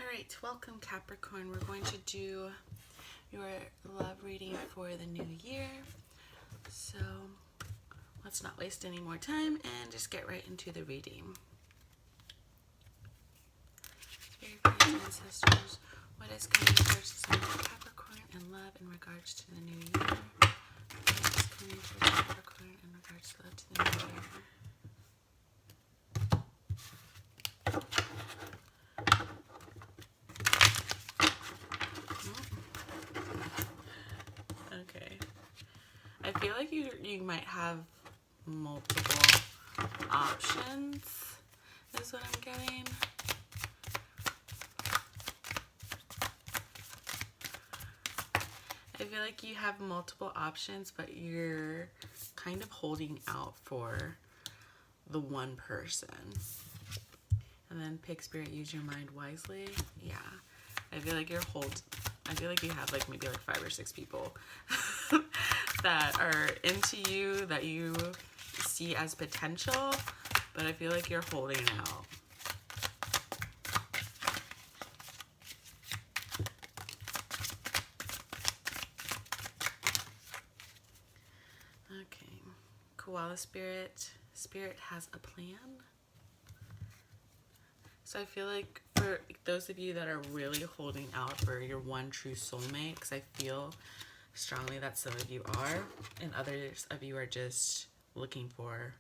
Alright, welcome Capricorn. We're going to do your love reading for the new year. So let's not waste any more time and just get right into the reading. Spirit guides, ancestors, what is coming towards the sign of Capricorn and love in regards to the new year? What is coming towards Capricorn in regards to love to the new year? Okay. I feel like you might have multiple options, is what I'm getting. I feel like you have multiple options, but you're kind of holding out for the one person. And then pick spirit, use your mind wisely. Yeah. I feel like I feel like you have like maybe like 5 or 6 people that are into you, that you see as potential, but I feel like you're holding out. Okay. Koala spirit. Spirit has a plan. So I feel like for those of you that are really holding out for your one true soulmate, because I feel strongly that some of you are, and others of you are just looking for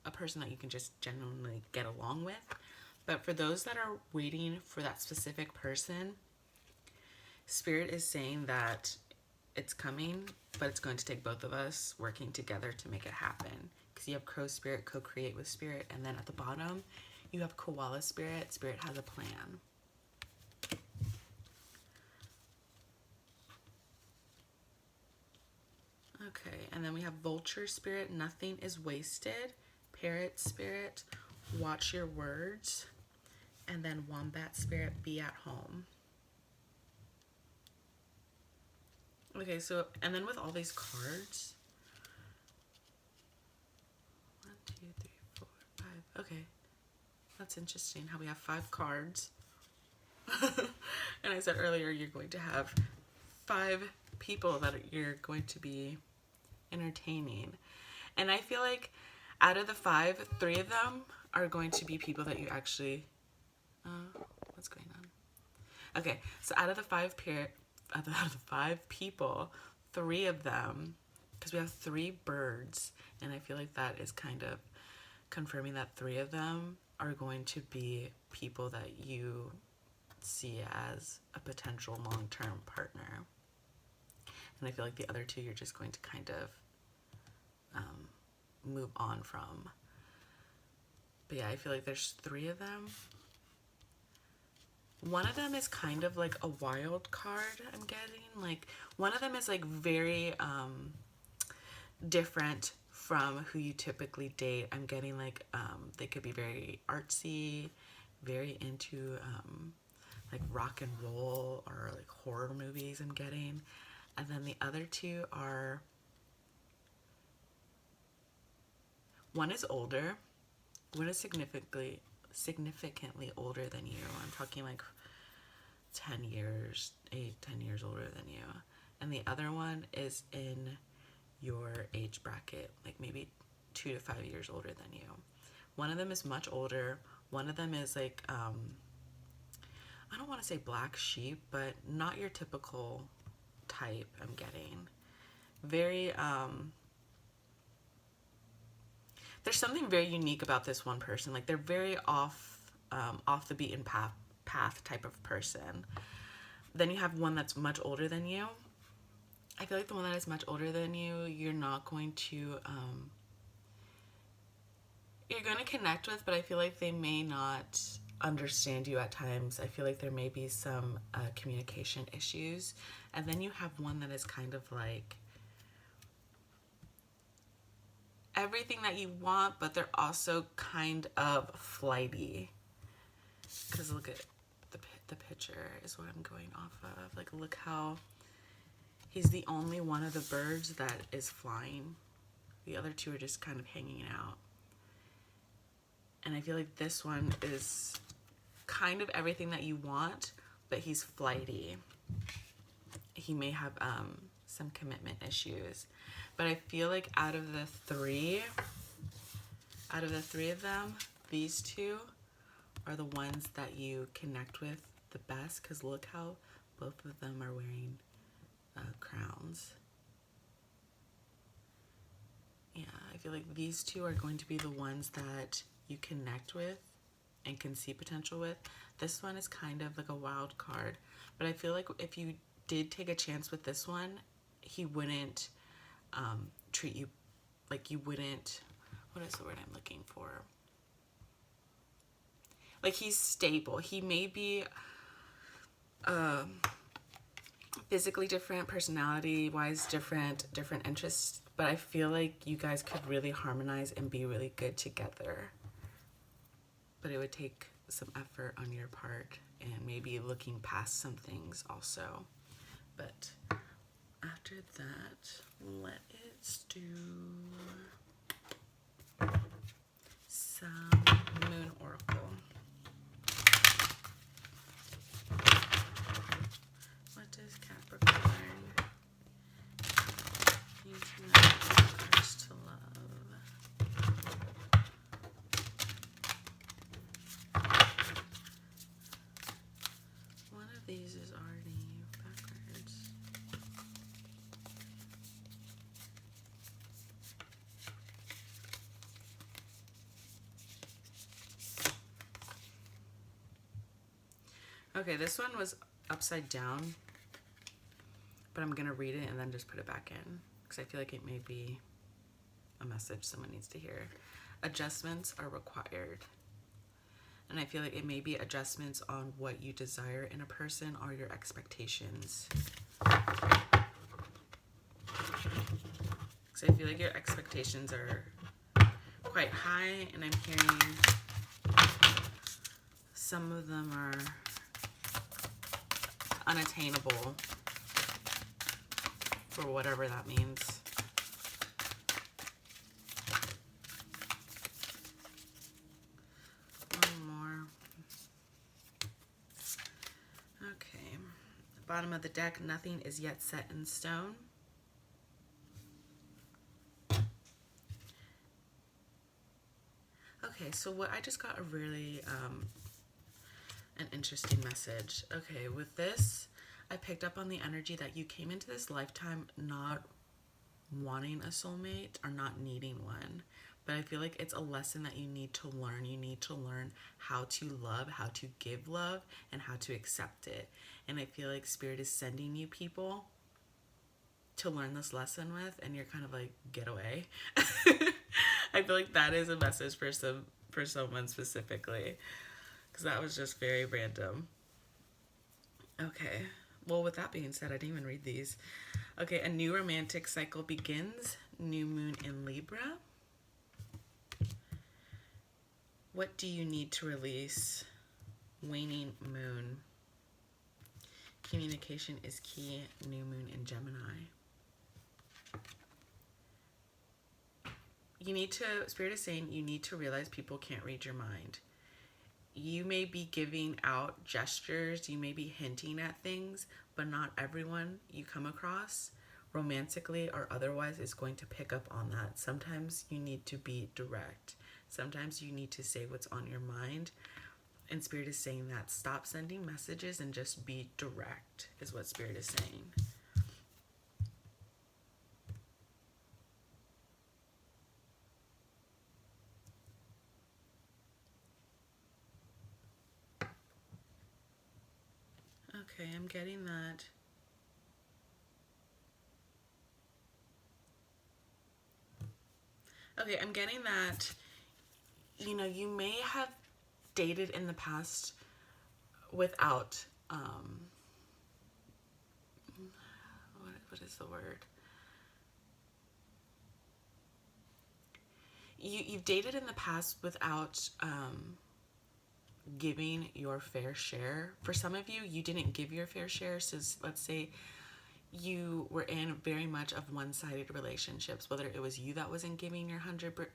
a person that you can just genuinely get along with. But for those that are waiting for that specific person, Spirit is saying that it's coming, but it's going to take both of us working together to make it happen. Because you have Crow Spirit, co-create with Spirit, and then at the bottom, you have Koala Spirit. Spirit has a plan. Okay, and then we have Vulture Spirit. Nothing is wasted. Parrot Spirit. Watch your words. And then Wombat Spirit. Be at home. Okay, so, and then with all these cards. 1, 2, 3, 4, 5. Okay. That's interesting how we have 5 cards. And I said earlier you're going to have 5 people that you're going to be entertaining. And I feel like out of the 5, 3 of them are going to be people that you actually... what's going on? Okay, so out of the 5 people, 3 of them, because we have 3 birds, and I feel like that is kind of confirming that 3 of them are going to be people that you see as a potential long-term partner. And I feel like the other 2 you're just going to kind of move on from. But yeah, I feel like there's 3 of them. One of them is kind of like a wild card, I'm getting. Like, one of them is like very different from who you typically date. I'm getting like they could be very artsy, very into like rock and roll or like horror movies, I'm getting. And then the other 2 are, one is older, one is significantly older than you. I'm talking like 10 years, 8, 10 years older than you. And the other one is in your age bracket, like maybe 2 to 5 years older than you. One of them is much older. One of them is like, I don't want to say black sheep, but not your typical type, I'm getting. Very, there's something very unique about this one person. Like, they're very off the beaten path type of person. Then you have one that's much older than you. I feel like the one that is much older than you, you're not going to, you're going to connect with, but I feel like they may not understand you at times. I feel like there may be some communication issues. And then you have one that is kind of like everything that you want, but they're also kind of flighty. Because look at the picture is what I'm going off of. Like, look how he's the only one of the birds that is flying. The other 2 are just kind of hanging out. And I feel like this one is kind of everything that you want, but he's flighty. He may have some commitment issues. But I feel like out of the three of them, these two are the ones that you connect with the best, because look how both of them are wearing crowns. Yeah, I feel like these two are going to be the ones that you connect with and can see potential with. This one is kind of like a wild card, but I feel like if you did take a chance with this one, he wouldn't treat you like you wouldn't, what is the word I'm looking for? Like, he's stable. He may be physically different, personality-wise different interests, but I feel like you guys could really harmonize and be really good together. But it would take some effort on your part and maybe looking past some things also. But after that, let's do some Moon Oracle. What does Capricorn need to know in regards to love? One of these is already backwards. Okay, this one was upside down, but I'm gonna read it and then just put it back in because I feel like it may be a message someone needs to hear. Adjustments are required. And I feel like it may be adjustments on what you desire in a person or your expectations. Because I feel like your expectations are quite high, and I'm hearing some of them are unattainable, for whatever that means. One more. Okay. Bottom of the deck, nothing is yet set in stone. Okay, so what I just got a really an interesting message. Okay, with this, I picked up on the energy that you came into this lifetime not wanting a soulmate or not needing one. But I feel like it's a lesson that you need to learn. You need to learn how to love, how to give love, and how to accept it. And I feel like Spirit is sending you people to learn this lesson with, and you're kind of like, get away. I feel like that is a message for someone specifically, because that was just very random. Okay. Well, with that being said, I didn't even read these. Okay, a new romantic cycle begins. New moon in Libra. What do you need to release? Waning moon. Communication is key. New moon in Gemini. You need to, Spirit is saying, you need to realize people can't read your mind. You may be giving out gestures, you may be hinting at things, but not everyone you come across, romantically or otherwise, is going to pick up on that. Sometimes you need to be direct. Sometimes you need to say what's on your mind. And Spirit is saying that. Stop sending messages and just be direct, is what Spirit is saying. Okay, I'm getting that. Okay, I'm getting that, you know, you may have dated in the past without, what is the word? You've dated in the past without, giving your fair share. For some of you, you didn't give your fair share. So let's say you were in very much of one-sided relationships, whether it was you that wasn't giving your 100%,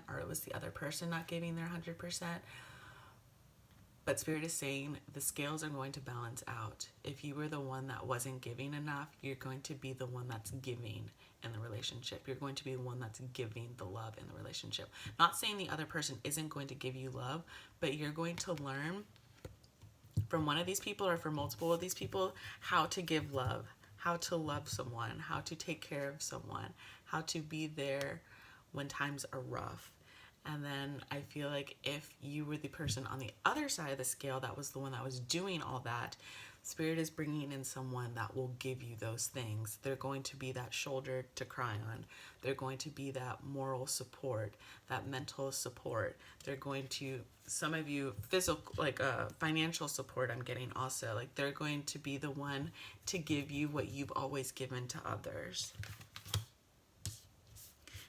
or it was the other person not giving their 100%. But Spirit is saying the scales are going to balance out. If you were the one that wasn't giving enough, you're going to be the one that's giving in the relationship. You're going to be the one that's giving the love in the relationship. Not saying the other person isn't going to give you love, but you're going to learn from one of these people or from multiple of these people how to give love, how to love someone, how to take care of someone, how to be there when times are rough. And then I feel like if you were the person on the other side of the scale that was the one that was doing all that, Spirit is bringing in someone that will give you those things. They're going to be that shoulder to cry on. They're going to be that moral support, that mental support. They're going to, some of you, physical, like financial support I'm getting also. Like they're going to be the one to give you what you've always given to others.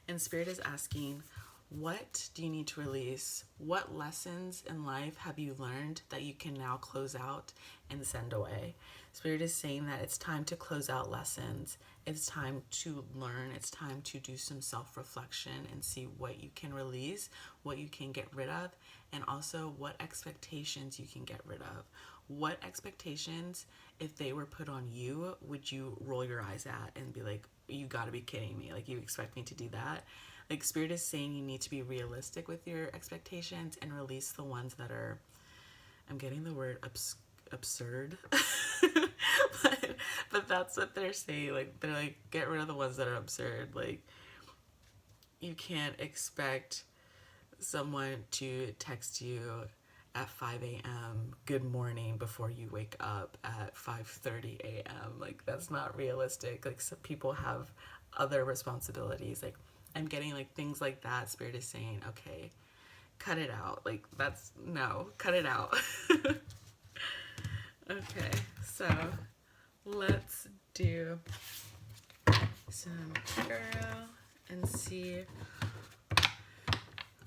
And Spirit is asking, what do you need to release? What lessons in life have you learned that you can now close out and send away? Spirit is saying that it's time to close out lessons. It's time to learn. It's time to do some self-reflection and see what you can release, what you can get rid of, and also what expectations you can get rid of. What expectations, if they were put on you, would you roll your eyes at and be like, you gotta be kidding me. Like, you expect me to do that? Like, Spirit is saying you need to be realistic with your expectations and release the ones that are, I'm getting the word absurd, but that's what they're saying. Like, they're like, get rid of the ones that are absurd. Like, you can't expect someone to text you at 5 a.m. good morning before you wake up at 5:30 a.m. Like, that's not realistic. Like, some people have other responsibilities. Like, I'm getting like things like that. Spirit is saying, okay, cut it out. Like, that's, no, cut it out. Okay, so let's do some tarot and see.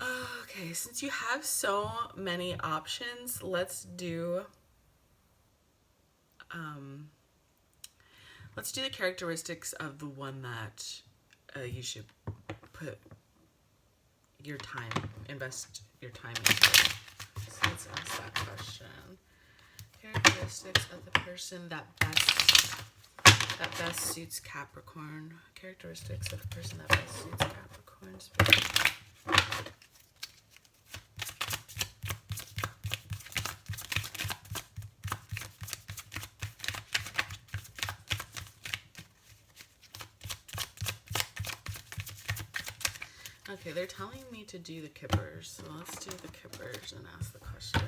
Okay, since you have so many options, let's do the characteristics of the one that you should put your time, invest your time into. So let's ask that question. Characteristics of the person that best suits Capricorn. Characteristics of the person that best suits Capricorn. Okay, they're telling me to do the kippers, so let's do the kippers and ask the question.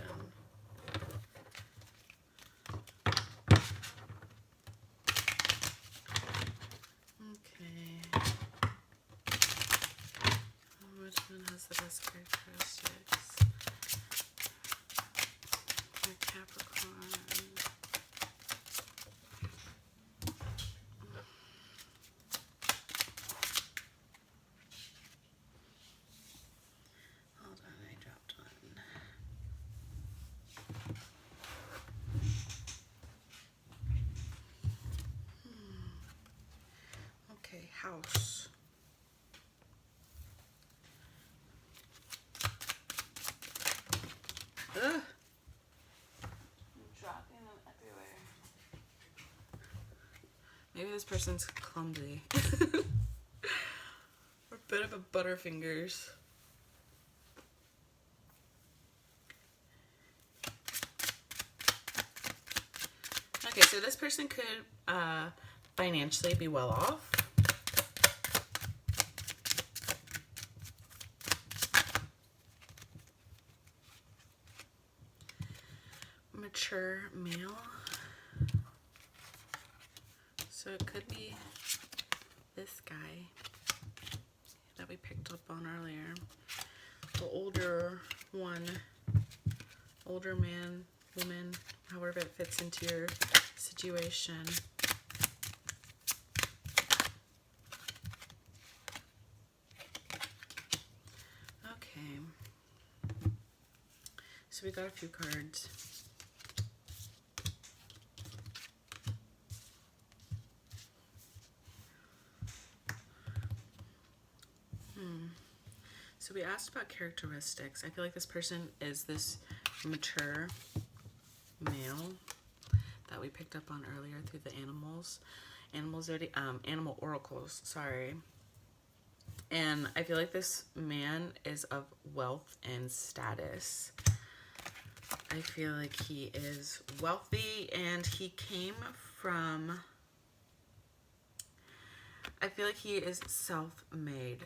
Okay. Which one has the best characteristics? For Capricorn. House. Ugh. I'm dropping them everywhere. Maybe this person's clumsy. Or a bit of a butterfingers. Okay, so this person could financially be well off. Mature male. So it could be this guy that we picked up on earlier. The older one, older man, woman, however it fits into your situation. Okay. So we got a few cards. So we asked about characteristics. I feel like this person is this mature male that we picked up on earlier through the animal oracles, sorry. And I feel like this man is of wealth and status. I feel like he is wealthy and he came from, I feel like he is self-made.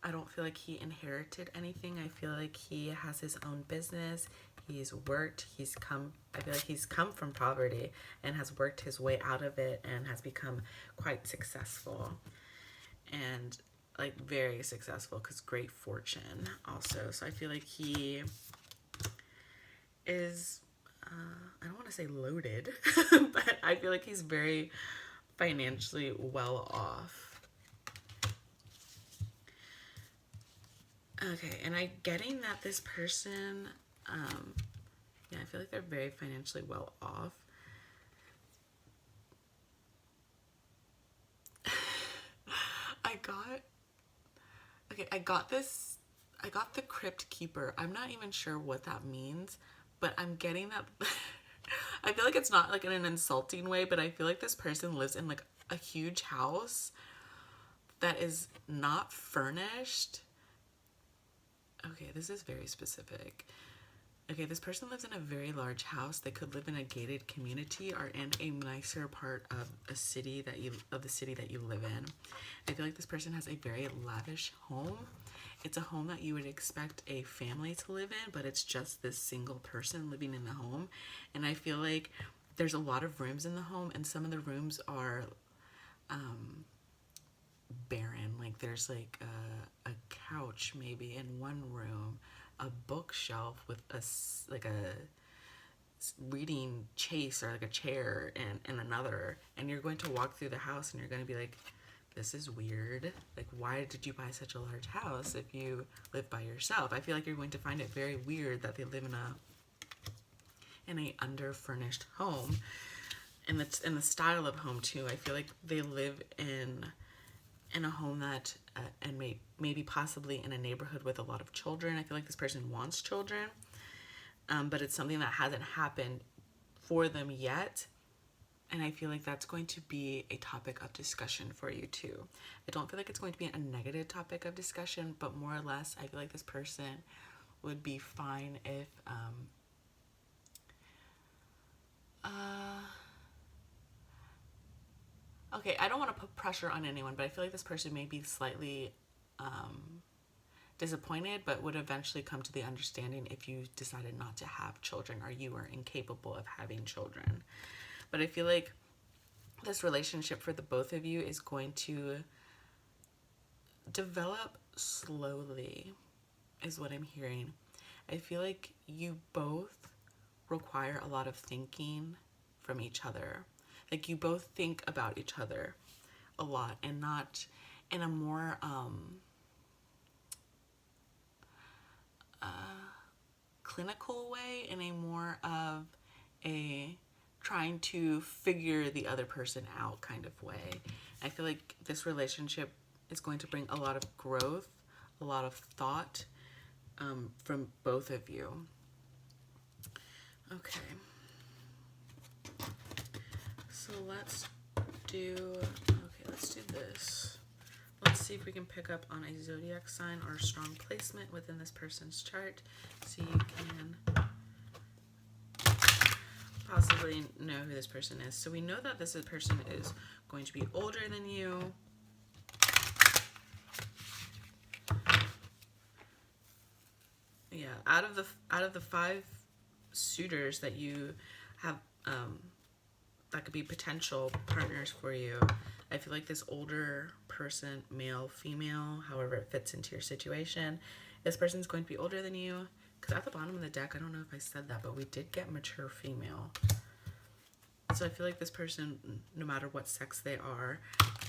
I don't feel like he inherited anything. I feel like he has his own business. He's worked, I feel like he's come from poverty and has worked his way out of it and has become quite successful. And like very successful, because great fortune also. So I feel like he is, I don't want to say loaded, but I feel like he's very financially well off. Okay, and I'm getting that this person, yeah, I feel like they're very financially well off. I got the Crypt Keeper. I'm not even sure what that means, but I'm getting that. I feel like it's not like in an insulting way, but I feel like this person lives in like a huge house that is not furnished. Okay, this is very specific. Okay, this person lives in a very large house. They could live in a gated community or in a nicer part of the city that you live in. I feel like this person has a very lavish home. It's a home that you would expect a family to live in, but it's just this single person living in the home. And I feel like there's a lot of rooms in the home, and some of the rooms are barren. Like there's like a couch maybe in one room, a bookshelf with a reading chase or like a chair and another, and you're going to walk through the house and you're going to be like, this is weird. Like, why did you buy such a large house if you live by yourself? I feel like you're going to find it very weird that they live in a under-furnished home. And it's in the style of home too. I feel like they live in a home that and maybe possibly in a neighborhood with a lot of children. I feel like this person wants children, but it's something that hasn't happened for them yet. And I feel like that's going to be a topic of discussion for you too. I don't feel like it's going to be a negative topic of discussion, but more or less, I feel like this person would be fine if, okay, I don't want to put pressure on anyone, but I feel like this person may be slightly disappointed, but would eventually come to the understanding if you decided not to have children or you were incapable of having children. But I feel like this relationship for the both of you is going to develop slowly, is what I'm hearing. I feel like you both require a lot of thinking from each other. Like you both think about each other a lot, and not in a more clinical way, in a more of a trying to figure the other person out kind of way. I feel like this relationship is going to bring a lot of growth, a lot of thought from both of you. Okay. So let's do this. Let's see if we can pick up on a zodiac sign or strong placement within this person's chart, so you can possibly know who this person is. So we know that this person is going to be older than you. Yeah, out of the 5 suitors that you have that could be potential partners for you, I feel like this older person, male, female, however it fits into your situation, this person's going to be older than you. Because at the bottom of the deck, I don't know if I said that, but we did get mature female. So I feel like this person, no matter what sex they are,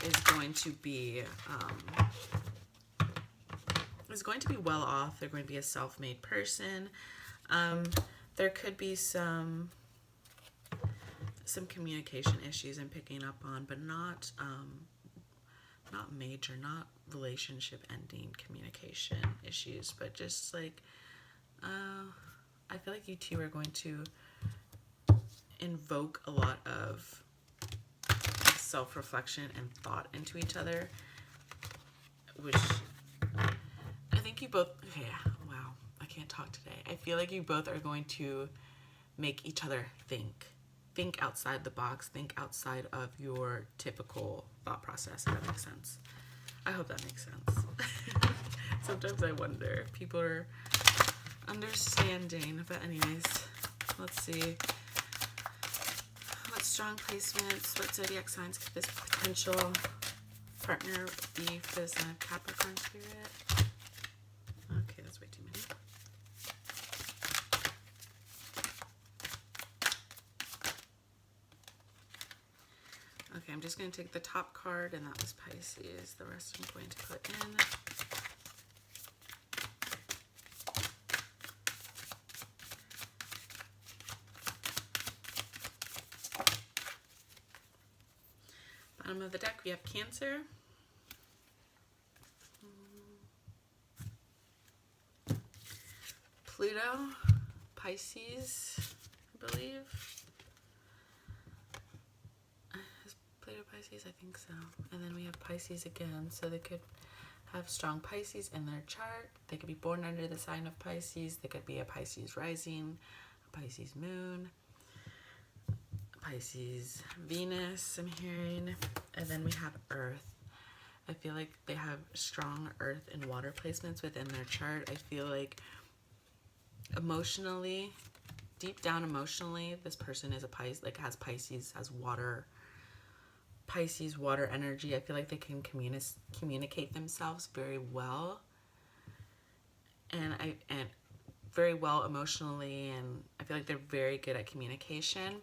is going to be well off. They're going to be a self-made person. There could be some communication issues I'm picking up on, but not major, not relationship ending communication issues, but just like I feel like you two are going to invoke a lot of self-reflection and thought into each other, which I think you both, okay, wow, I can't talk today. I feel like you both are going to make each other think outside the box, think outside of your typical thought process, if that makes sense. I hope that makes sense. Sometimes I wonder if people are understanding, but anyways, let's see. What strong placements, what zodiac signs could this potential partner be for the sign of Capricorn spirit? Okay, that's way too many. Okay, I'm just going to take the top card, and that was Pisces. The rest I'm going to put in. Bottom of the deck, we have Cancer. Pluto, Pisces, I believe. Is Pluto Pisces? I think so. And then we have Pisces again, so they could have strong Pisces in their chart. They could be born under the sign of Pisces. They could be a Pisces rising, a Pisces moon, Pisces Venus, I'm hearing. And then we have Earth. I feel like they have strong Earth and water placements within their chart. I feel like emotionally, deep down emotionally, this person is a Pisces, like has Pisces, has water, Pisces water energy. I feel like they can communicate themselves very well, and very well emotionally, and I feel like they're very good at communication.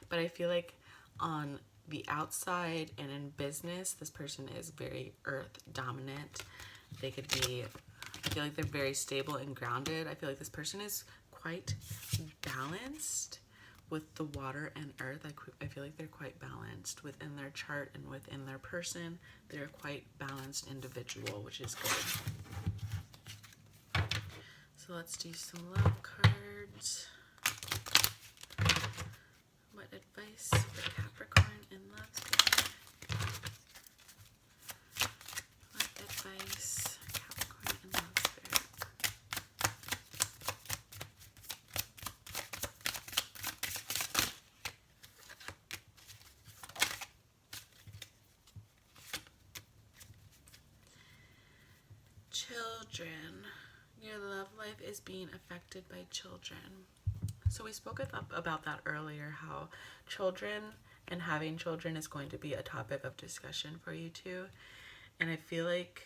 But I feel like on the outside and in business, this person is very Earth dominant. They could be, I feel like they're very stable and grounded. I feel like this person is quite balanced with the water and earth. I feel like they're quite balanced within their chart and within their person. They're a quite balanced individual, which is good. So let's do some love cards. What advice for Capricorn in love spirit? What advice, Capricorn in love spirit? Children. Your love life is being affected by children. So we spoke about that earlier, how children and having children is going to be a topic of discussion for you two. And I feel like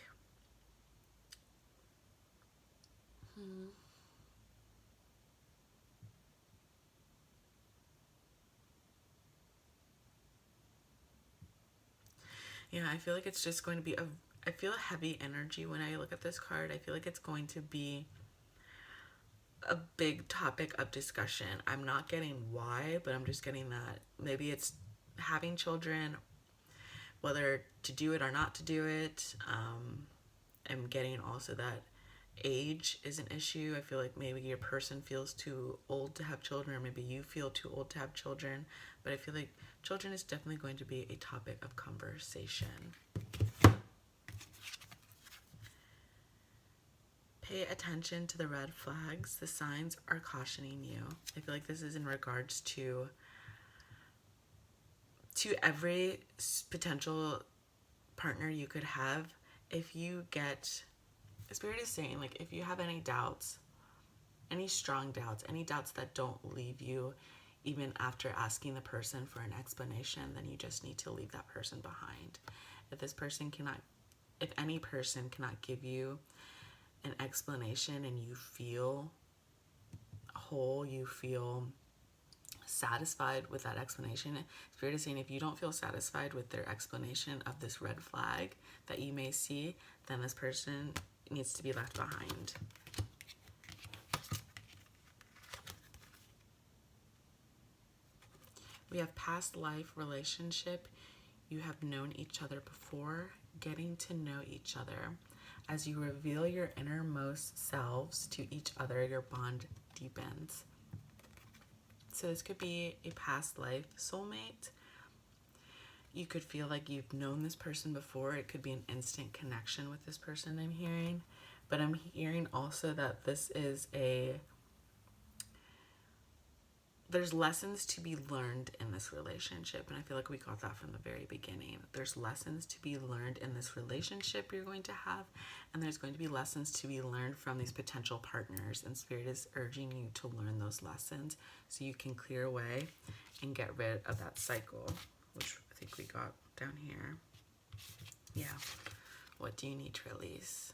yeah, I feel like it's just going to be I feel a heavy energy when I look at this card. I feel like it's going to be a big topic of discussion. I'm not getting why, but I'm just getting that maybe it's having children, whether to do it or not to do it. I'm getting also that age is an issue. I feel like maybe your person feels too old to have children, or maybe you feel too old to have children. But I feel like children is definitely going to be a topic of conversation. Pay attention to the red flags. The signs are cautioning you. I feel like this is in regards to every potential partner you could have. If you get, Spirit is saying, like, if you have any doubts, any strong doubts, any doubts that don't leave you even after asking the person for an explanation, then you just need to leave that person behind. If any person cannot give you an explanation and you feel whole, you feel satisfied with that explanation, Spirit is saying if you don't feel satisfied with their explanation of this red flag that you may see, then this person needs to be left behind. We have past life relationship. You have known each other before, getting to know each other. As you reveal your innermost selves to each other, your bond deepens. So this could be a past life soulmate. You could feel like you've known this person before. It could be an instant connection with this person, I'm hearing. But I'm hearing also that this is there's lessons to be learned in this relationship. And I feel like we got that from the very beginning. There's lessons to be learned in this relationship you're going to have. And there's going to be lessons to be learned from these potential partners. And Spirit is urging you to learn those lessons so you can clear away and get rid of that cycle, which I think we got down here. Yeah. What do you need to release?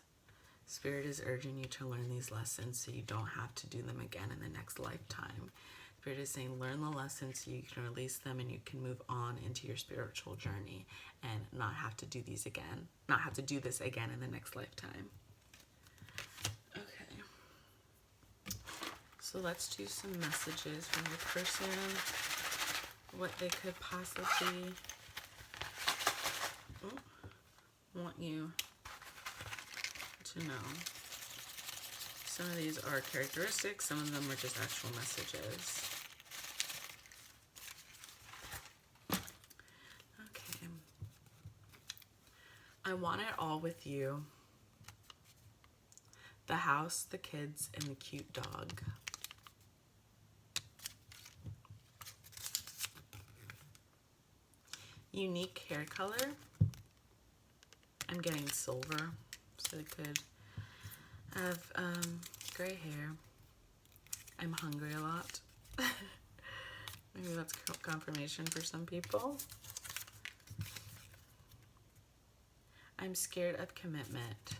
Spirit is urging you to learn these lessons so you don't have to do them again in the next lifetime. Spirit is saying learn the lessons so you can release them and you can move on into your spiritual journey and not have to do these again. Not have to do this again in the next lifetime. Okay. So let's do some messages from the person. What they could possibly want you to know. Some of these are characteristics, some of them are just actual messages. Okay. I want it all with you. The house, the kids, and the cute dog. Unique hair color. I'm getting silver, so they could have gray hair. I'm hungry a lot. Maybe that's confirmation for some people. I'm scared of commitment.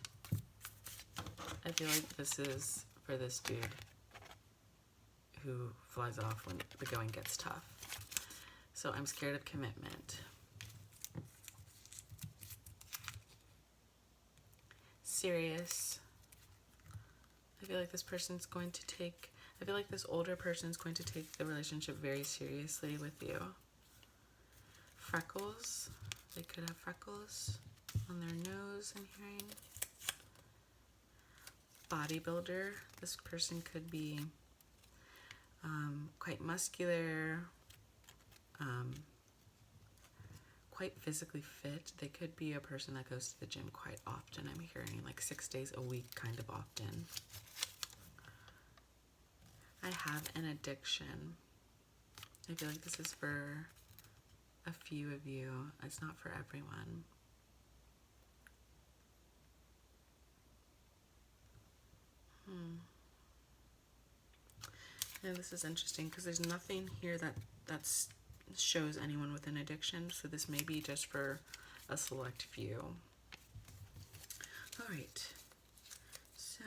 I feel like this is for this dude who flies off when the going gets tough. So I'm scared of commitment. Serious. I feel like this person's going to take, I feel like this older person's going to take the relationship very seriously with you. Freckles. They could have freckles on their nose, I'm hearing. Bodybuilder. This person could be quite muscular, quite physically fit. They could be a person that goes to the gym quite often. I'm hearing like 6 days a week, kind of often. I have an addiction. I feel like this is for a few of you. It's not for everyone. And this is interesting because there's nothing here that shows anyone with an addiction. So this may be just for a select few. All right. So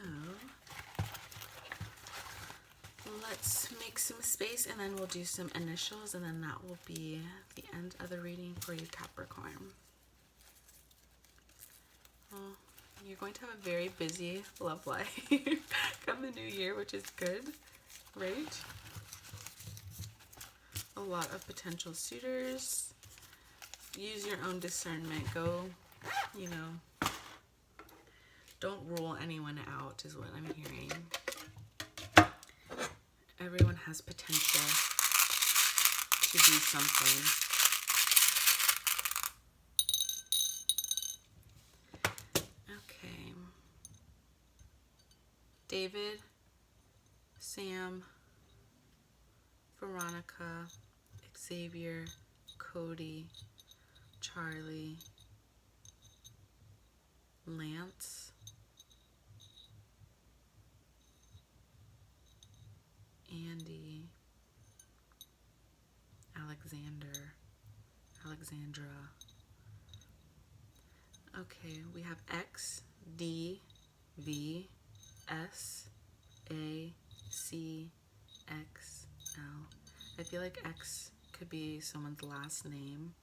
let's make some space and then we'll do some initials and then that will be the end of the reading for you, Capricorn. Well, you're going to have a very busy love life come the new year, which is good, right? A lot of potential suitors. Use your own discernment. Go, you know, don't rule anyone out is what I'm hearing. Everyone has potential to do something. Okay. David, Sam, Veronica, Xavier, Cody, Charlie, Lance, Andy, Alexandra. Okay, we have X, D, V, S, A, C, X, L. I feel like X could be someone's last name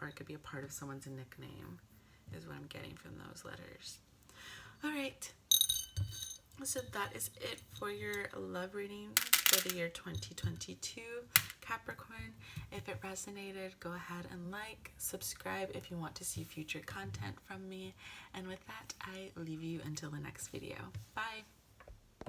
or it could be a part of someone's nickname is what I'm getting from those letters. All right. So that is it for your love reading, for the year 2022, Capricorn. If it resonated, go ahead and like, subscribe if you want to see future content from me. And with that, I leave you until the next video. Bye!